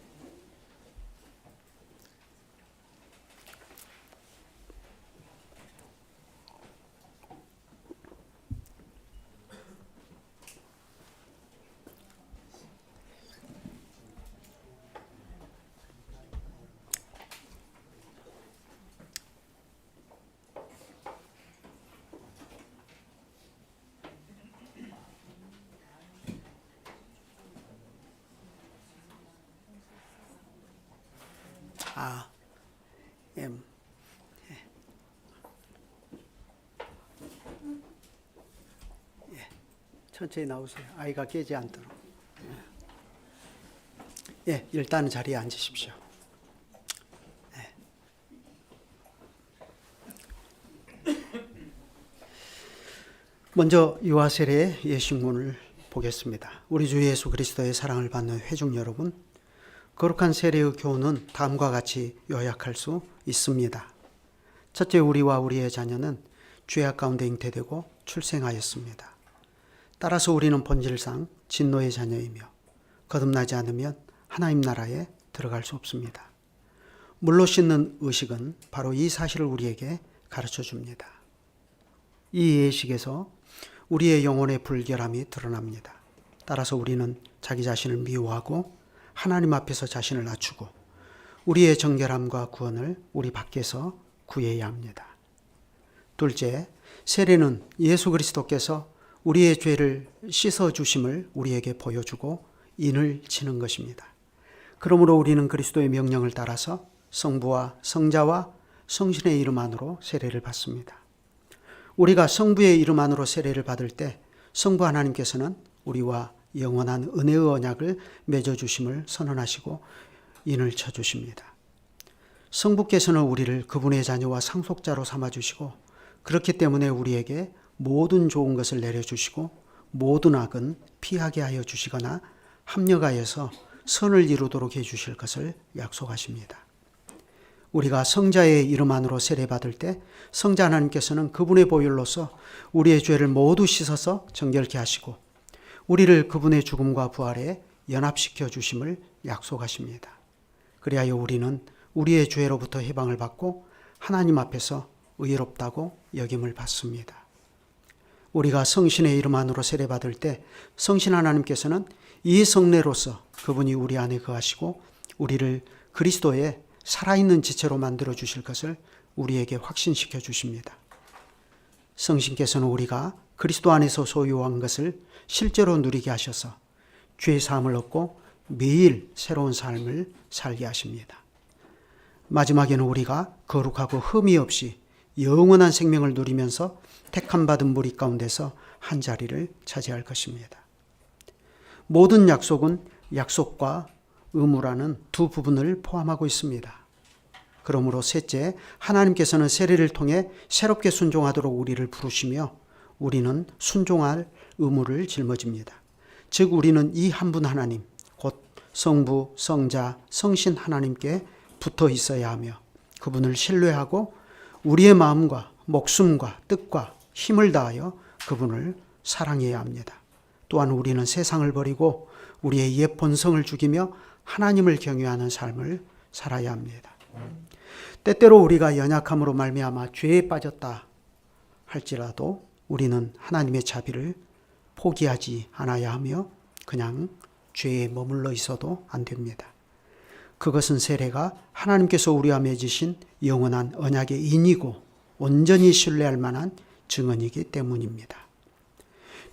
M. 천천히 나오세요. 아이가 깨지 않도록. 일단 자리에 앉으십시오. 먼저 유아 세례 예식문을 보겠습니다. 우리 주 예수 그리스도의 사랑을 받는 회중 여러분, 거룩한 세례의 교훈은 다음과 같이 요약할 수 있습니다. 첫째, 우리와 우리의 자녀는 죄악 가운데 잉태되고 출생하였습니다. 따라서 우리는 본질상 진노의 자녀이며 거듭나지 않으면 하나님 나라에 들어갈 수 없습니다. 물로 씻는 의식은 바로 이 사실을 우리에게 가르쳐 줍니다. 이 예식에서 우리의 영혼의 불결함이 드러납니다. 따라서 우리는 자기 자신을 미워하고 하나님 앞에서 자신을 낮추고 우리의 정결함과 구원을 우리 밖에서 구해야 합니다. 둘째, 세례는 예수 그리스도께서 우리의 죄를 씻어주심을 우리에게 보여주고 인을 치는 것입니다. 그러므로 우리는 그리스도의 명령을 따라서 성부와 성자와 성신의 이름 안으로 세례를 받습니다. 우리가 성부의 이름 안으로 세례를 받을 때 성부 하나님께서는 우리와 영원한 은혜의 언약을 맺어주심을 선언하시고 인을 쳐주십니다. 성부께서는 우리를 그분의 자녀와 상속자로 삼아주시고 그렇기 때문에 우리에게 모든 좋은 것을 내려주시고 모든 악은 피하게 하여 주시거나 합력하여서 선을 이루도록 해주실 것을 약속하십니다. 우리가 성자의 이름 안으로 세례받을 때 성자 하나님께서는 그분의 보혈로서 우리의 죄를 모두 씻어서 정결케 하시고 우리를 그분의 죽음과 부활에 연합시켜 주심을 약속하십니다. 그리하여 우리는 우리의 죄로부터 해방을 받고 하나님 앞에서 의롭다고 여김을 받습니다. 우리가 성신의 이름 안으로 세례받을 때 성신 하나님께서는 이 성례로서 그분이 우리 안에 거하시고 우리를 그리스도의 살아있는 지체로 만들어 주실 것을 우리에게 확신시켜 주십니다. 성신께서는 우리가 그리스도 안에서 소유한 것을 실제로 누리게 하셔서 죄 사함을 얻고 매일 새로운 삶을 살게 하십니다. 마지막에는 우리가 거룩하고 흠이 없이 영원한 생명을 누리면서 택함받은 무리 가운데서 한 자리를 차지할 것입니다. 모든 약속은 약속과 의무라는 두 부분을 포함하고 있습니다. 그러므로 셋째, 하나님께서는 세례를 통해 새롭게 순종하도록 우리를 부르시며 우리는 순종할 의무를 짊어집니다. 즉 우리는 이 한 분 하나님, 곧 성부, 성자, 성신 하나님께 붙어 있어야 하며 그분을 신뢰하고 우리의 마음과 목숨과 뜻과 힘을 다하여 그분을 사랑해야 합니다. 또한 우리는 세상을 버리고 우리의 옛 본성을 죽이며 하나님을 경외하는 삶을 살아야 합니다. 때때로 우리가 연약함으로 말미암아 죄에 빠졌다 할지라도 우리는 하나님의 자비를 포기하지 않아야 하며 그냥 죄에 머물러 있어도 안 됩니다. 그것은 세례가 하나님께서 우리와 맺으신 영원한 언약의 인이고 온전히 신뢰할 만한 증언이기 때문입니다.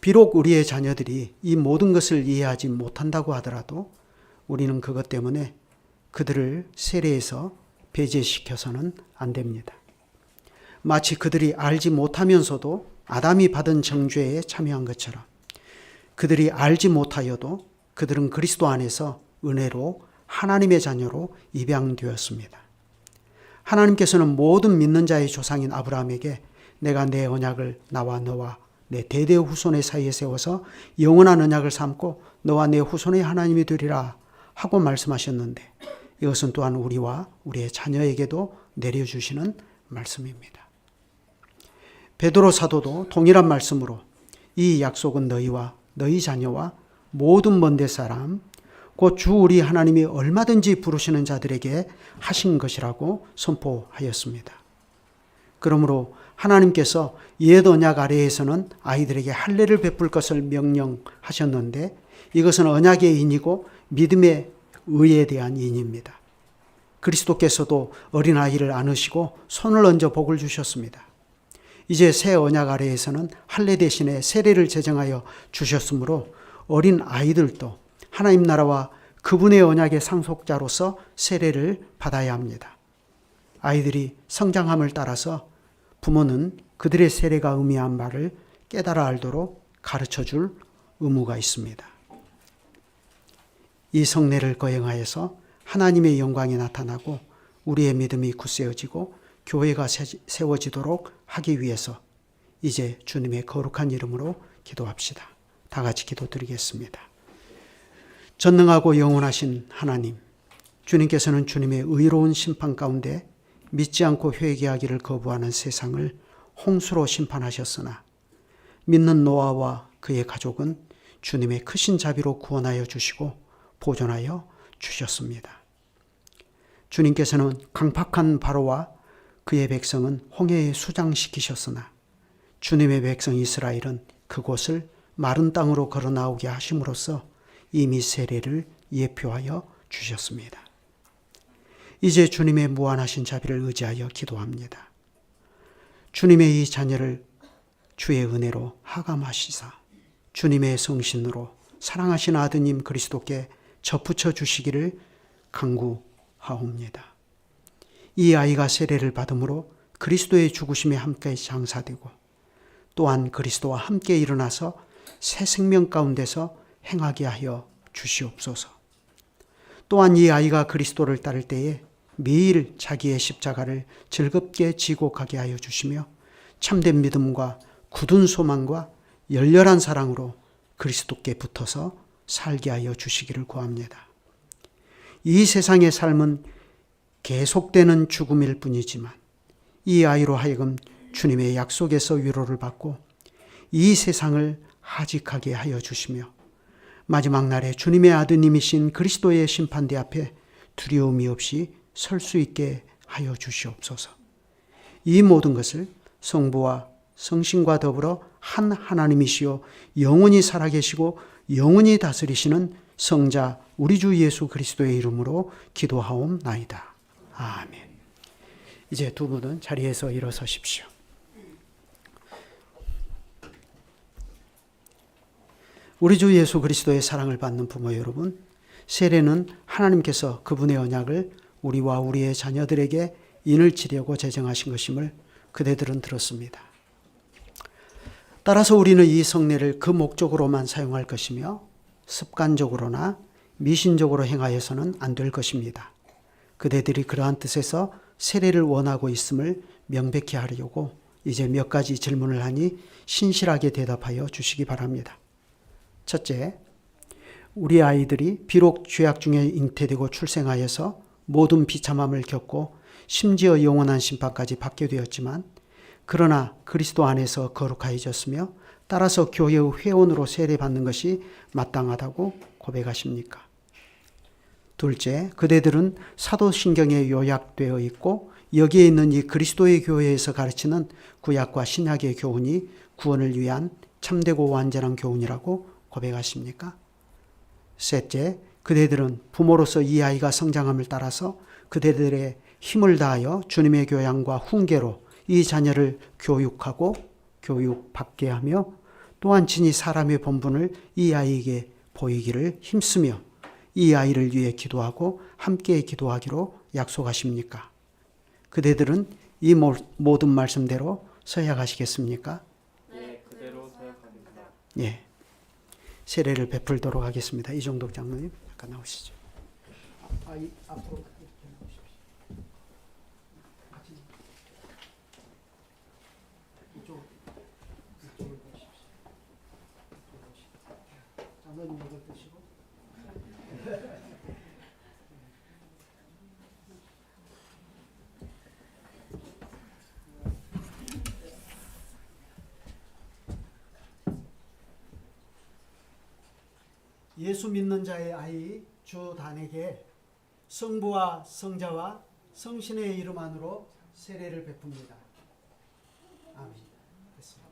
비록 우리의 자녀들이 이 모든 것을 이해하지 못한다고 하더라도 우리는 그것 때문에 그들을 세례에서 배제시켜서는 안 됩니다. 마치 그들이 알지 못하면서도 아담이 받은 정죄에 참여한 것처럼 그들이 알지 못하여도 그들은 그리스도 안에서 은혜로 하나님의 자녀로 입양되었습니다. 하나님께서는 모든 믿는 자의 조상인 아브라함에게 내가 내 언약을 나와 너와 내 대대 후손의 사이에 세워서 영원한 언약을 삼고 너와 내 후손의 하나님이 되리라 하고 말씀하셨는데 이것은 또한 우리와 우리의 자녀에게도 내려주시는 말씀입니다. 베드로 사도도 동일한 말씀으로 이 약속은 너희와 너희 자녀와 모든 먼데 사람 곧 주 우리 하나님이 얼마든지 부르시는 자들에게 하신 것이라고 선포하였습니다. 그러므로 하나님께서 옛 언약 아래에서는 아이들에게 할례를 베풀 것을 명령하셨는데 이것은 언약의 인이고 믿음의 의에 대한 인입니다. 그리스도께서도 어린아이를 안으시고 손을 얹어 복을 주셨습니다. 이제 새 언약 아래에서는 할례 대신에 세례를 제정하여 주셨으므로 어린 아이들도 하나님 나라와 그분의 언약의 상속자로서 세례를 받아야 합니다. 아이들이 성장함을 따라서 부모는 그들의 세례가 의미한 바를 깨달아 알도록 가르쳐 줄 의무가 있습니다. 이 성례를 거행하여서 하나님의 영광이 나타나고 우리의 믿음이 굳세어지고 교회가 세워지도록 하기 위해서 이제 주님의 거룩한 이름으로 기도합시다. 다 같이 기도드리겠습니다. 전능하고 영원하신 하나님, 주님께서는 주님의 의로운 심판 가운데 믿지 않고 회개하기를 거부하는 세상을 홍수로 심판하셨으나 믿는 노아와 그의 가족은 주님의 크신 자비로 구원하여 주시고 보존하여 주셨습니다. 주님께서는 강팍한 바로와 그의 백성은 홍해에 수장시키셨으나 주님의 백성 이스라엘은 그곳을 마른 땅으로 걸어 나오게 하심으로써 이미 세례를 예표하여 주셨습니다. 이제 주님의 무한하신 자비를 의지하여 기도합니다. 주님의 이 자녀를 주의 은혜로 하감하시사 주님의 성신으로 사랑하신 아드님 그리스도께 접붙여 주시기를 간구하옵니다. 이 아이가 세례를 받음으로 그리스도의 죽으심에 함께 장사되고 또한 그리스도와 함께 일어나서 새 생명 가운데서 행하게 하여 주시옵소서. 또한 이 아이가 그리스도를 따를 때에 매일 자기의 십자가를 즐겁게 지고 가게 하여 주시며 참된 믿음과 굳은 소망과 열렬한 사랑으로 그리스도께 붙어서 살게 하여 주시기를 구합니다. 이 세상의 삶은 계속되는 죽음일 뿐이지만 이 아이로 하여금 주님의 약속에서 위로를 받고 이 세상을 하직하게 하여 주시며 마지막 날에 주님의 아드님이신 그리스도의 심판대 앞에 두려움이 없이 설 수 있게 하여 주시옵소서. 이 모든 것을 성부와 성신과 더불어 한 하나님이시요 영원히 살아계시고 영원히 다스리시는 성자 우리 주 예수 그리스도의 이름으로 기도하옵나이다. 아멘. 이제 두 분은 자리에서 일어서십시오. 우리 주 예수 그리스도의 사랑을 받는 부모 여러분, 세례는 하나님께서 그분의 언약을 우리와 우리의 자녀들에게 인을 치려고 제정하신 것임을 그대들은 들었습니다. 따라서 우리는 이 성례를 그 목적으로만 사용할 것이며 습관적으로나 미신적으로 행하여서는 안 될 것입니다. 그대들이 그러한 뜻에서 세례를 원하고 있음을 명백히 하려고 이제 몇 가지 질문을 하니 신실하게 대답하여 주시기 바랍니다. 첫째, 우리 아이들이 비록 죄악 중에 잉태되고 출생하여서 모든 비참함을 겪고 심지어 영원한 심판까지 받게 되었지만 그러나 그리스도 안에서 거룩하여졌으며 따라서 교회의 회원으로 세례받는 것이 마땅하다고 고백하십니까? 둘째, 그대들은 사도신경에 요약되어 있고 여기에 있는 이 그리스도의 교회에서 가르치는 구약과 신약의 교훈이 구원을 위한 참되고 완전한 교훈이라고 고백하십니까? 셋째, 그대들은 부모로서 이 아이가 성장함을 따라서 그대들의 힘을 다하여 주님의 교양과 훈계로 이 자녀를 교육하고 교육받게 하며 또한 진히 사람의 본분을 이 아이에게 보이기를 힘쓰며 이 아이를 위해 기도하고 함께 기도하기로 약속하십니까? 그대들은 이 모든 말씀대로 서약하시겠습니까? 네, 그대로 서약합니다. 예. 세례를 베풀도록 하겠습니다. 이종덕 장로님, 잠깐 나오시죠. 앞으로 이렇게 나오십시오. 이쪽으로 보십시오. 장로님 이걸 드시고. 예수 믿는 자의 아이 주단에게 성부와 성자와 성신의 이름 안으로 세례를 베풉니다. 아멘. 됐습니다.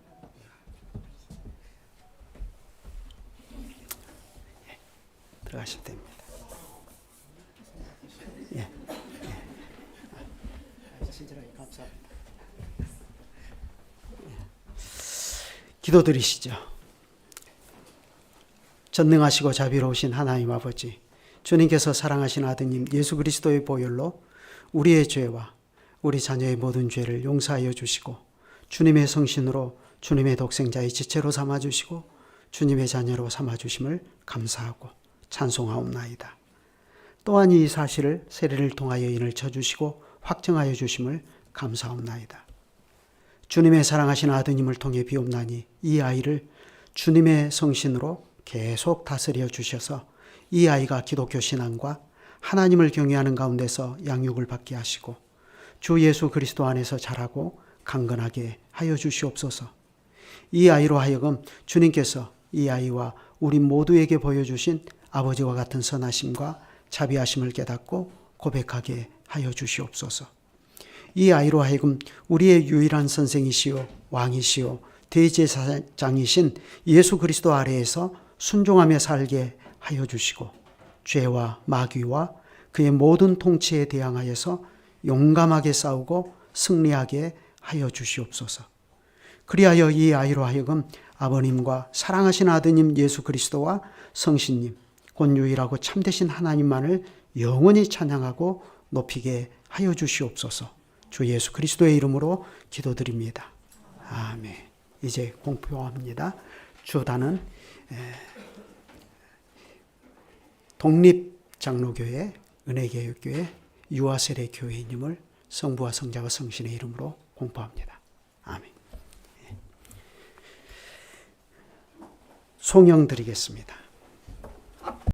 들어가실 때입니다. 예. 친절하게 감사합니다. 기도드리시죠. 전능하시고 자비로우신 하나님 아버지, 주님께서 사랑하신 아드님 예수 그리스도의 보혈로 우리의 죄와 우리 자녀의 모든 죄를 용서하여 주시고 주님의 성신으로 주님의 독생자의 지체로 삼아주시고 주님의 자녀로 삼아주심을 감사하고 찬송하옵나이다. 또한 이 사실을 세례를 통하여 인을 쳐주시고 확정하여 주심을 감사옵나이다. 주님의 사랑하신 아드님을 통해 비옵나니 이 아이를 주님의 성신으로 계속 다스려 주셔서 이 아이가 기독교 신앙과 하나님을 경외하는 가운데서 양육을 받게 하시고 주 예수 그리스도 안에서 자라고 강건하게 하여 주시옵소서. 이 아이로 하여금 주님께서 이 아이와 우리 모두에게 보여주신 아버지와 같은 선하심과 자비하심을 깨닫고 고백하게 하여 주시옵소서. 이 아이로 하여금 우리의 유일한 선생이시요 왕이시요 대제사장이신 예수 그리스도 아래에서 순종하며 살게 하여 주시고 죄와 마귀와 그의 모든 통치에 대항하여서 용감하게 싸우고 승리하게 하여 주시옵소서. 그리하여 이 아이로 하여금 아버님과 사랑하신 아드님 예수 그리스도와 성신님 곧 유일하고 참되신 하나님만을 영원히 찬양하고 높이게 하여 주시옵소서. 주 예수 그리스도의 이름으로 기도드립니다. 아멘. 이제 공표합니다. 주단은 독립장로교회 은혜개혁교회 유아세례 교회님을 성부와 성자와 성신의 이름으로 공포합니다. 아멘. 송영 드리겠습니다.